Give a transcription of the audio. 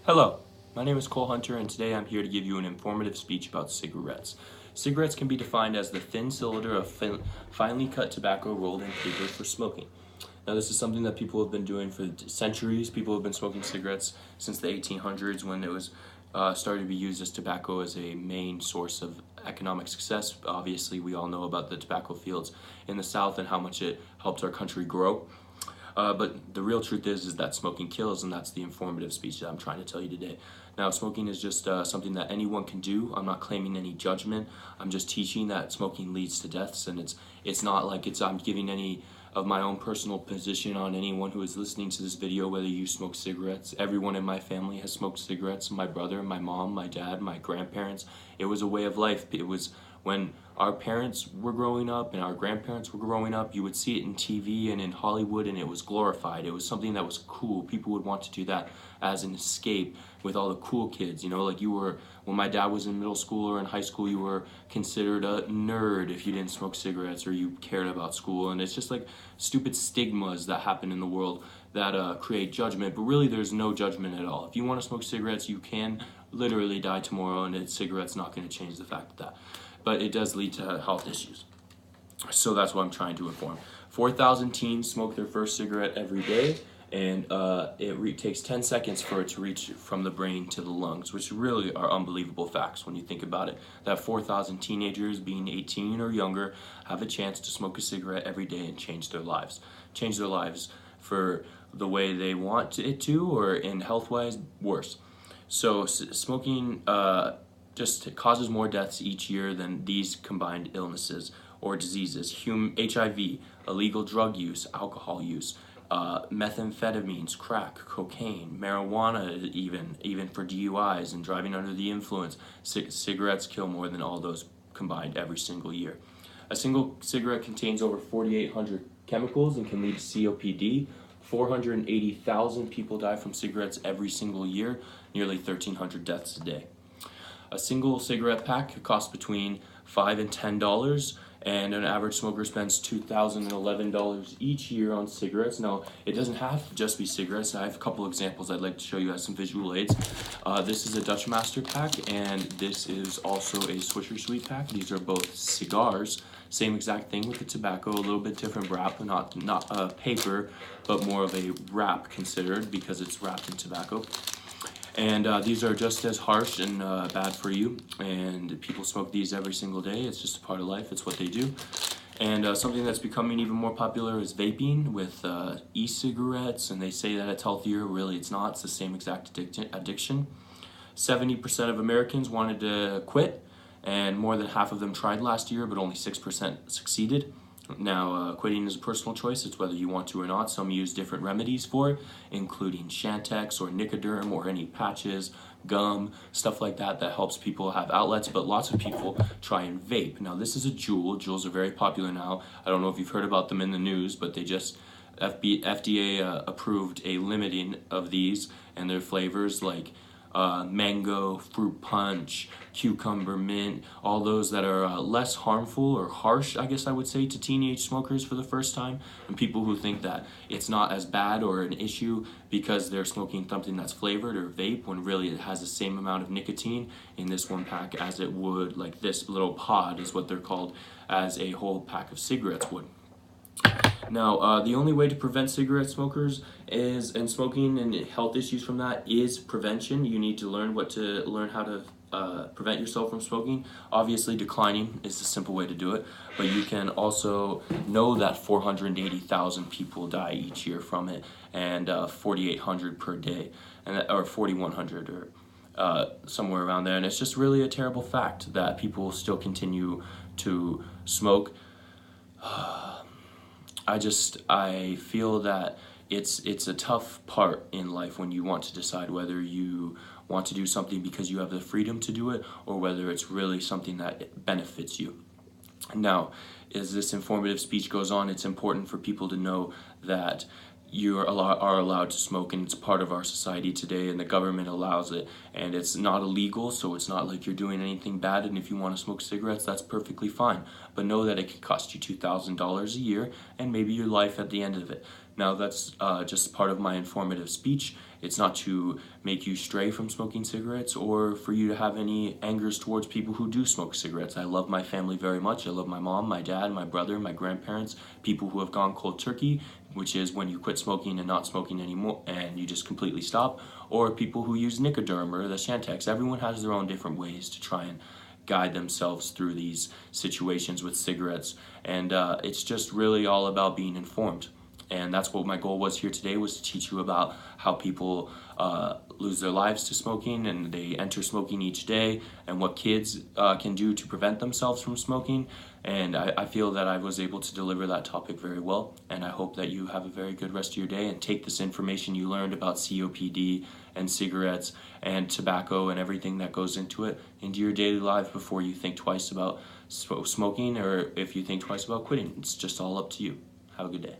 Hello, my name is Cole Hunter, and today I'm here to give you an informative speech about cigarettes. Cigarettes can be defined as the thin cylinder of finely cut tobacco rolled in paper for smoking. Now, this is something that people have been doing for centuries. People have been smoking cigarettes since the 1800s when it was started to be used as tobacco as a main source of economic success. Obviously, we all know about the tobacco fields in the South and how much it helped our country grow. But the real truth is that smoking kills, and that's the informative speech that I'm trying to tell you today. Now, smoking is just something that anyone can do. I'm not claiming any judgment. I'm just teaching that smoking leads to deaths, and it's not like I'm giving any of my own personal position on anyone who is listening to this video, whether you smoke cigarettes. Everyone in my family has smoked cigarettes. My brother, my mom, my dad, my grandparents. It was a way of life. It was when our parents were growing up and our grandparents were growing up, you would see it in TV and in Hollywood, and it was glorified. It was something that was cool. People would want to do that as an escape with all the cool kids. You know, like when my dad was in middle school or in high school, you were considered a nerd if you didn't smoke cigarettes or you cared about school. And it's just like stupid stigmas that happen in the world that create judgment, but really there's no judgment at all. If you want to smoke cigarettes, you can literally die tomorrow, and cigarettes not going to change the fact of that. But it does lead to health issues. So that's what I'm trying to inform. 4,000 teens smoke their first cigarette every day, and it takes 10 seconds for it to reach from the brain to the lungs, which really are unbelievable facts when you think about it. That 4,000 teenagers, being 18 or younger, have a chance to smoke a cigarette every day and change their lives. Change their lives for the way they want it to, or in health-wise, worse. So smoking just causes more deaths each year than these combined illnesses or diseases. HIV, illegal drug use, alcohol use, methamphetamines, crack, cocaine, marijuana, even for DUIs and driving under the influence. Cigarettes kill more than all those combined every single year. A single cigarette contains over 4,800 chemicals and can lead to COPD. 480,000 people die from cigarettes every single year, nearly 1,300 deaths a day. A single cigarette pack costs between $5 and $10, and an average smoker spends $2,011 each year on cigarettes. Now, it doesn't have to just be cigarettes. I have a couple examples I'd like to show you as some visual aids. This is a Dutch Master pack, and this is also a Swisher Sweet pack. These are both cigars. Same exact thing with the tobacco, a little bit different wrap, not paper, but more of a wrap considered because it's wrapped in tobacco. And these are just as harsh and bad for you, and people smoke these every single day. It's just a part of life. It's what they do. And something that's becoming even more popular is vaping with e-cigarettes, and they say that it's healthier. Really, it's not. It's the same exact addiction. 70% of Americans wanted to quit, and more than half of them tried last year, but only 6% succeeded. Now, quitting is a personal choice. It's whether you want to or not. Some use different remedies for it, including Chantix or Nicoderm or any patches, gum, stuff like that helps people have outlets, but lots of people try and vape. Now, this is a Juul. Juuls are very popular now. I don't know if you've heard about them in the news, but they just FDA approved a limiting of these and their flavors like mango, fruit punch, cucumber, mint, all those that are less harmful or harsh, I guess I would say, to teenage smokers for the first time, and people who think that it's not as bad or an issue because they're smoking something that's flavored or vape, when really it has the same amount of nicotine in this one pack as it would, like this little pod is what they're called, as a whole pack of cigarettes would. Now, the only way to prevent cigarette smokers and smoking and health issues from that is prevention. You need to learn how to prevent yourself from smoking. Obviously, declining is the simple way to do it, but you can also know that 480,000 people die each year from it, and 4,800 per day, or 4,100 or somewhere around there. And it's just really a terrible fact that people still continue to smoke. I feel that it's a tough part in life when you want to decide whether you want to do something because you have the freedom to do it, or whether it's really something that benefits you. Now, as this informative speech goes on, it's important for people to know that you are allowed to smoke, and it's part of our society today, and the government allows it, and it's not illegal, so it's not like you're doing anything bad. And if you want to smoke cigarettes, that's perfectly fine, but know that it could cost you $2,000 a year and maybe your life at the end of it. Now that's just part of my informative speech. It's not to make you stray from smoking cigarettes or for you to have any angers towards people who do smoke cigarettes. I love my family very much. I love my mom, my dad, my brother, my grandparents, people who have gone cold turkey, which is when you quit smoking and not smoking anymore and you just completely stop, or people who use Nicoderm or the Chantix. Everyone has their own different ways to try and guide themselves through these situations with cigarettes, and it's just really all about being informed. And that's what my goal was here today, was to teach you about how people lose their lives to smoking and they enter smoking each day, and what kids can do to prevent themselves from smoking. And I feel that I was able to deliver that topic very well, and I hope that you have a very good rest of your day and take this information you learned about COPD and cigarettes and tobacco and everything that goes into it into your daily life before you think twice about smoking, or if you think twice about quitting. It's just all up to you. Have a good day.